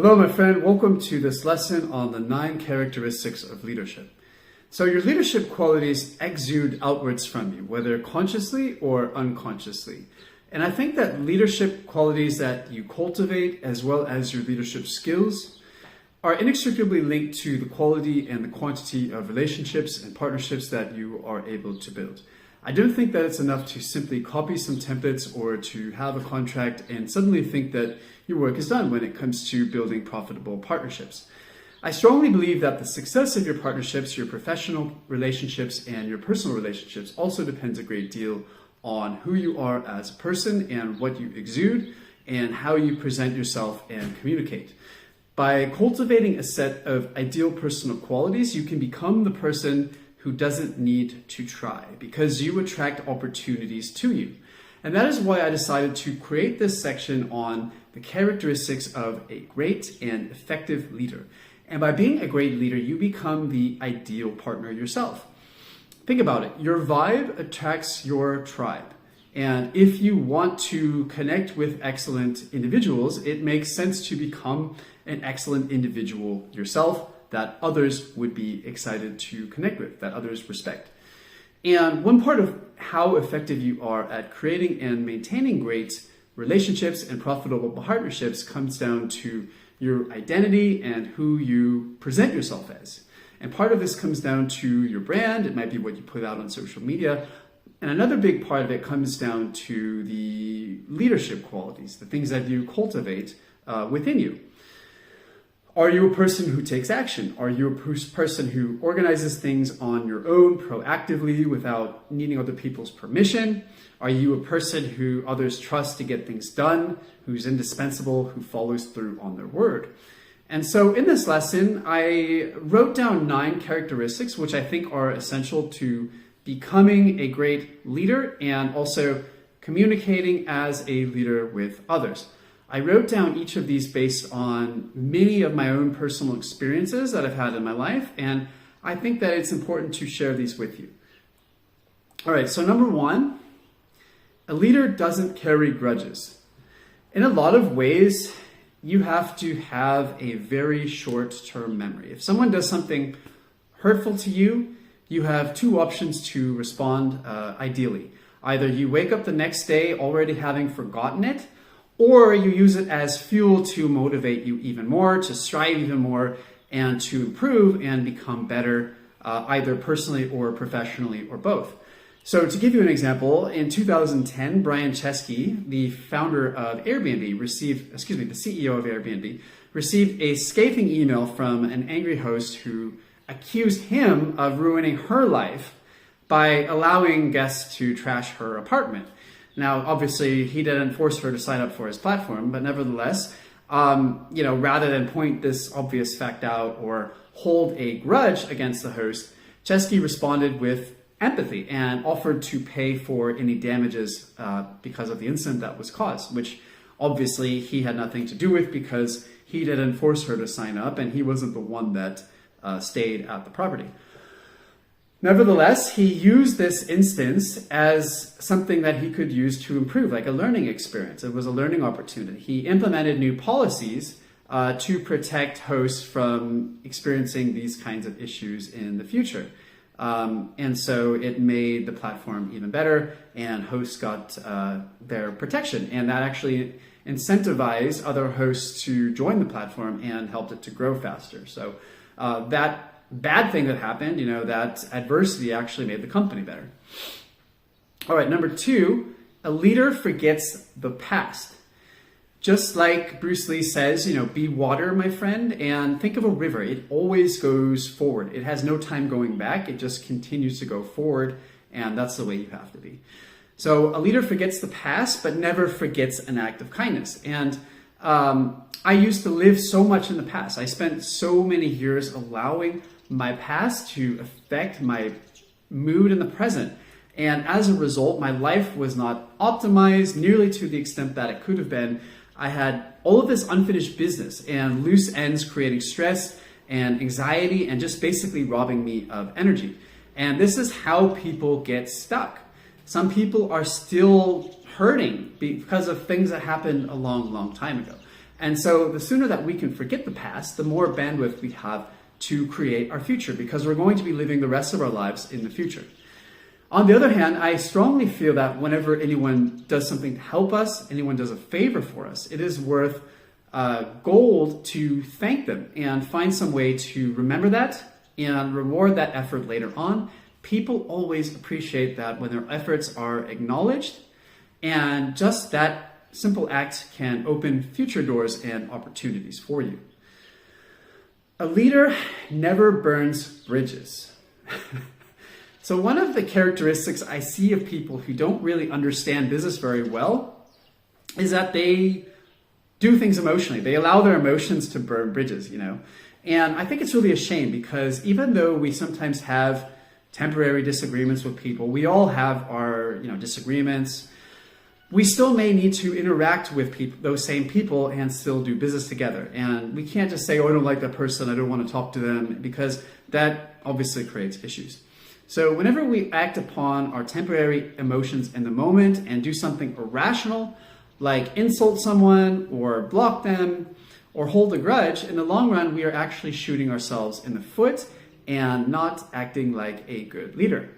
Hello, my friend. Welcome to this lesson on the 9 characteristics of leadership. So your leadership qualities exude outwards from you, whether consciously or unconsciously. And I think that leadership qualities that you cultivate, as well as your leadership skills, are inextricably linked to the quality and the quantity of relationships and partnerships that you are able to build. I don't think that it's enough to simply copy some templates or to have a contract and suddenly think that your work is done when it comes to building profitable partnerships. I strongly believe that the success of your partnerships, your professional relationships, and your personal relationships also depends a great deal on who you are as a person and what you exude and how you present yourself and communicate. By cultivating a set of ideal personal qualities, you can become the person who doesn't need to try because you attract opportunities to you. And that is why I decided to create this section on the characteristics of a great and effective leader. And by being a great leader, you become the ideal partner yourself. Think about it. Your vibe attracts your tribe. And if you want to connect with excellent individuals, it makes sense to become an excellent individual yourself that others would be excited to connect with, that others respect. And one part of how effective you are at creating and maintaining great relationships and profitable partnerships comes down to your identity and who you present yourself as. And part of this comes down to your brand. It might be what you put out on social media. And another big part of it comes down to the leadership qualities, the things that you cultivate within you. Are you a person who takes action? Are you a person who organizes things on your own proactively without needing other people's permission? Are you a person who others trust to get things done, who's indispensable, who follows through on their word? And so in this lesson, I wrote down 9 characteristics which I think are essential to becoming a great leader and also communicating as a leader with others. I wrote down each of these based on many of my own personal experiences that I've had in my life, and I think that it's important to share these with you. All right, so number 1, a leader doesn't carry grudges. In a lot of ways, you have to have a very short-term memory. If someone does something hurtful to you, you have 2 options to respond ideally. Either you wake up the next day already having forgotten it, or you use it as fuel to motivate you even more, to strive even more, and to improve and become better, either personally or professionally or both. So to give you an example, in 2010, Brian Chesky, the founder of Airbnb, the CEO of Airbnb, received a scathing email from an angry host who accused him of ruining her life by allowing guests to trash her apartment. Now, obviously, he didn't force her to sign up for his platform, but nevertheless, rather than point this obvious fact out or hold a grudge against the host, Chesky responded with empathy and offered to pay for any damages because of the incident that was caused, which obviously he had nothing to do with because he didn't force her to sign up and he wasn't the one that stayed at the property. Nevertheless, he used this instance as something that he could use to improve, like a learning experience. It was a learning opportunity. He implemented new policies to protect hosts from experiencing these kinds of issues in the future. And so it made the platform even better and hosts got their protection. And that actually incentivized other hosts to join the platform and helped it to grow faster. So that bad thing that happened, that adversity actually made the company better. All right, number 2, a leader forgets the past. Just like Bruce Lee says, be water, my friend, and think of a river. It always goes forward. It has no time going back. It just continues to go forward, and that's the way you have to be. So a leader forgets the past, but never forgets an act of kindness. And I used to live so much in the past. I spent so many years allowing my past to affect my mood in the present. And as a result, my life was not optimized nearly to the extent that it could have been. I had all of this unfinished business and loose ends creating stress and anxiety and just basically robbing me of energy. And this is how people get stuck. Some people are still hurting because of things that happened a long, long time ago. And so the sooner that we can forget the past, the more bandwidth we have to create our future, because we're going to be living the rest of our lives in the future. On the other hand, I strongly feel that whenever anyone does something to help us, anyone does a favor for us, it is worth gold to thank them and find some way to remember that and reward that effort later on. People always appreciate that when their efforts are acknowledged, and just that simple act can open future doors and opportunities for you. A leader never burns bridges. So one of the characteristics I see of people who don't really understand business very well is that they do things emotionally. They allow their emotions to burn bridges, And I think it's really a shame, because even though we sometimes have temporary disagreements with people, we all have our, disagreements. We still may need to interact with those same people and still do business together. And we can't just say, oh, I don't like that person, I don't want to talk to them, because that obviously creates issues. So whenever we act upon our temporary emotions in the moment and do something irrational, like insult someone or block them or hold a grudge, in the long run, we are actually shooting ourselves in the foot and not acting like a good leader.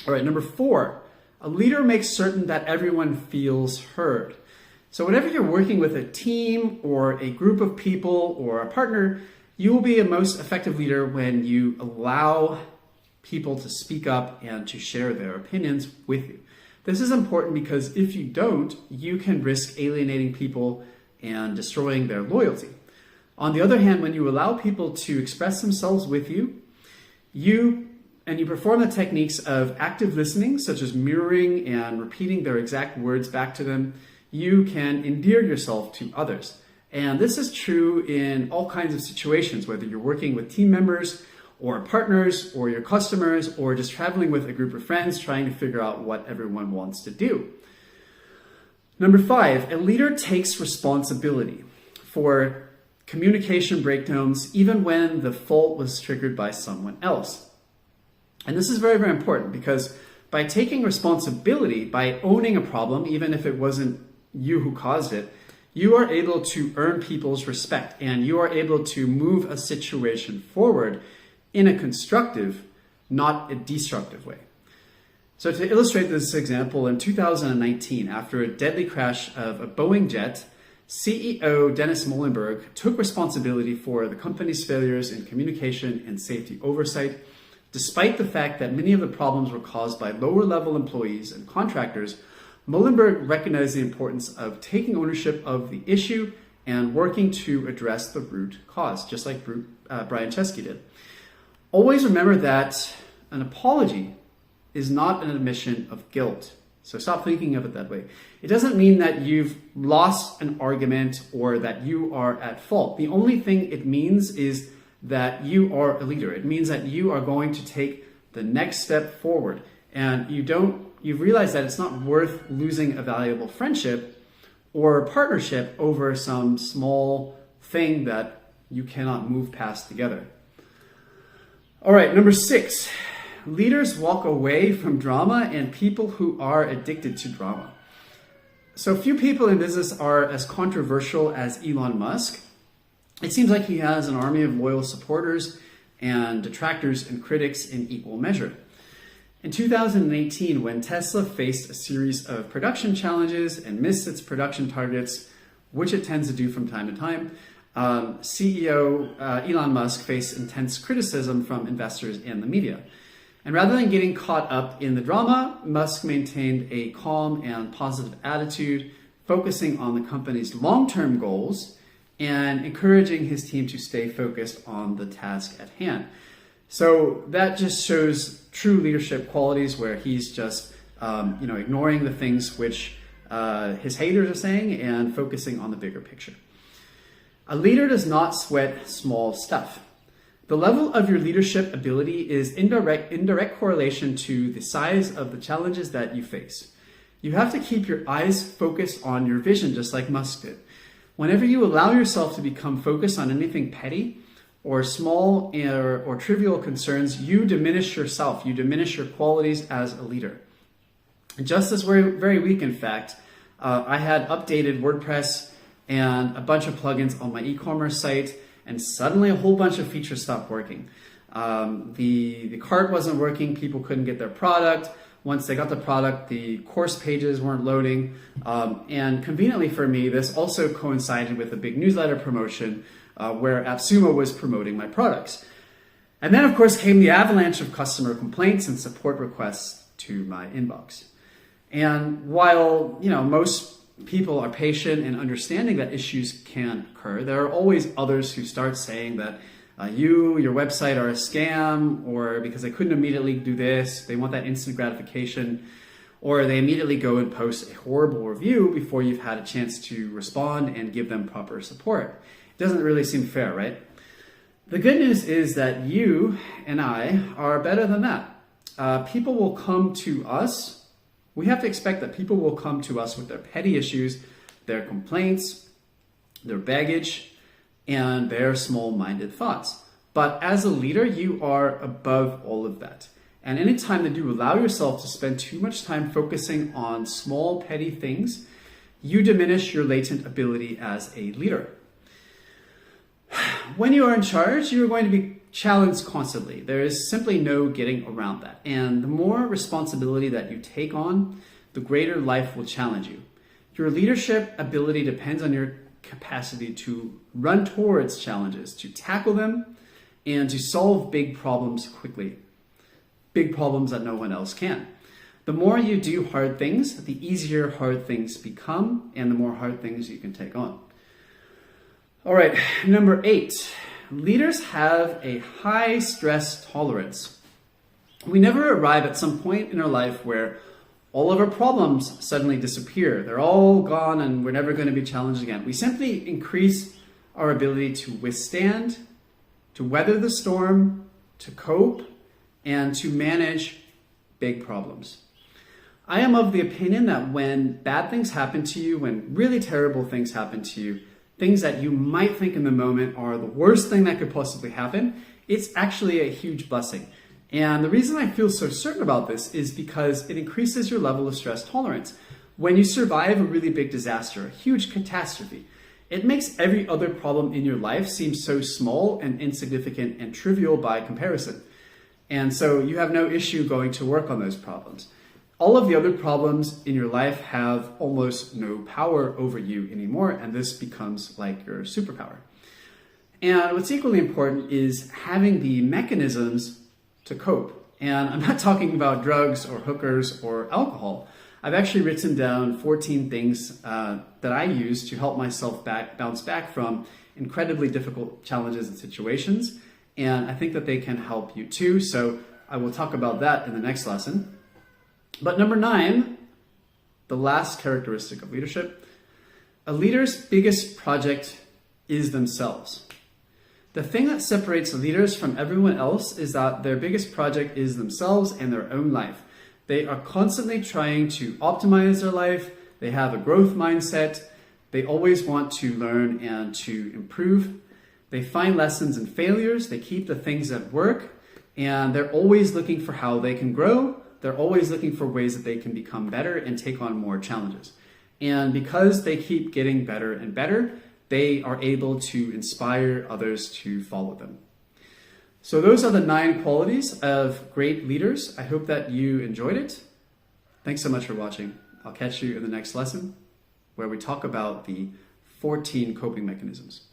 All right, number 4, a leader makes certain that everyone feels heard. So whenever you're working with a team or a group of people or a partner, you will be a most effective leader when you allow people to speak up and to share their opinions with you. This is important because if you don't, you can risk alienating people and destroying their loyalty. On the other hand, when you allow people to express themselves with you, you perform the techniques of active listening, such as mirroring and repeating their exact words back to them, you can endear yourself to others. And this is true in all kinds of situations, whether you're working with team members or partners or your customers, or just traveling with a group of friends trying to figure out what everyone wants to do. Number 5, a leader takes responsibility for communication breakdowns, even when the fault was triggered by someone else. And this is very, very important, because by taking responsibility, by owning a problem, even if it wasn't you who caused it, you are able to earn people's respect, and you are able to move a situation forward in a constructive, not a destructive way. So to illustrate this example, in 2019, after a deadly crash of a Boeing jet, CEO Dennis Muilenburg took responsibility for the company's failures in communication and safety oversight, despite the fact that many of the problems were caused by lower-level employees and contractors. Muilenburg recognized the importance of taking ownership of the issue and working to address the root cause, just like Brian Chesky did. Always remember that an apology is not an admission of guilt. So stop thinking of it that way. It doesn't mean that you've lost an argument or that you are at fault. The only thing it means is that you are a leader. It means that you are going to take the next step forward. And you realize that it's not worth losing a valuable friendship or partnership over some small thing that you cannot move past together. All right, number 6, leaders walk away from drama and people who are addicted to drama. So few people in business are as controversial as Elon Musk. It seems like he has an army of loyal supporters and detractors and critics in equal measure. In 2018, when Tesla faced a series of production challenges and missed its production targets, which it tends to do from time to time, CEO Elon Musk faced intense criticism from investors and the media. And rather than getting caught up in the drama, Musk maintained a calm and positive attitude, focusing on the company's long-term goals and encouraging his team to stay focused on the task at hand. So that just shows true leadership qualities, where he's just ignoring the things which his haters are saying and focusing on the bigger picture. A leader does not sweat small stuff. The level of your leadership ability is in direct correlation to the size of the challenges that you face. You have to keep your eyes focused on your vision, just like Musk did. Whenever you allow yourself to become focused on anything petty or small or trivial concerns, you diminish yourself. You diminish your qualities as a leader. Just this very week, in fact, I had updated WordPress and a bunch of plugins on my e-commerce site, and suddenly a whole bunch of features stopped working. The cart wasn't working, people couldn't get their product. Once they got the product, the course pages weren't loading. And conveniently for me, this also coincided with a big newsletter promotion where AppSumo was promoting my products. And then, of course, came the avalanche of customer complaints and support requests to my inbox. And while, most people are patient and understanding that issues can occur, there are always others who start saying that your website are a scam, or because they couldn't immediately do this, they want that instant gratification, or they immediately go and post a horrible review before you've had a chance to respond and give them proper support. It doesn't really seem fair, right? The good news is that you and I are better than that. People will come to us. We have to expect that people will come to us with their petty issues, their complaints, their baggage, and their small-minded thoughts. But as a leader, you are above all of that. And anytime that you allow yourself to spend too much time focusing on small, petty things, you diminish your latent ability as a leader. When you are in charge, you are going to be challenged constantly. There is simply no getting around that. And the more responsibility that you take on, the greater life will challenge you. Your leadership ability depends on your capacity to run towards challenges, to tackle them, and to solve big problems quickly. Big problems that no one else can. The more you do hard things, the easier hard things become, and the more hard things you can take on. All right, number 8. Leaders have a high stress tolerance. We never arrive at some point in our life where all of our problems suddenly disappear. They're all gone and we're never going to be challenged again. We simply increase our ability to withstand, to weather the storm, to cope, and to manage big problems. I am of the opinion that when bad things happen to you, when really terrible things happen to you, things that you might think in the moment are the worst thing that could possibly happen, it's actually a huge blessing. And the reason I feel so certain about this is because it increases your level of stress tolerance. When you survive a really big disaster, a huge catastrophe, it makes every other problem in your life seem so small and insignificant and trivial by comparison. And so you have no issue going to work on those problems. All of the other problems in your life have almost no power over you anymore, and this becomes like your superpower. And what's equally important is having the mechanisms to cope. And I'm not talking about drugs or hookers or alcohol. I've actually written down 14 things that I use to help myself bounce back from incredibly difficult challenges and situations. And I think that they can help you too. So I will talk about that in the next lesson. But number 9, the last characteristic of leadership, a leader's biggest project is themselves. The thing that separates leaders from everyone else is that their biggest project is themselves and their own life. They are constantly trying to optimize their life. They have a growth mindset. They always want to learn and to improve. They find lessons in failures. They keep the things that work, and they're always looking for how they can grow. They're always looking for ways that they can become better and take on more challenges. And because they keep getting better and better, they are able to inspire others to follow them. So those are the 9 qualities of great leaders. I hope that you enjoyed it. Thanks so much for watching. I'll catch you in the next lesson where we talk about the 14 coping mechanisms.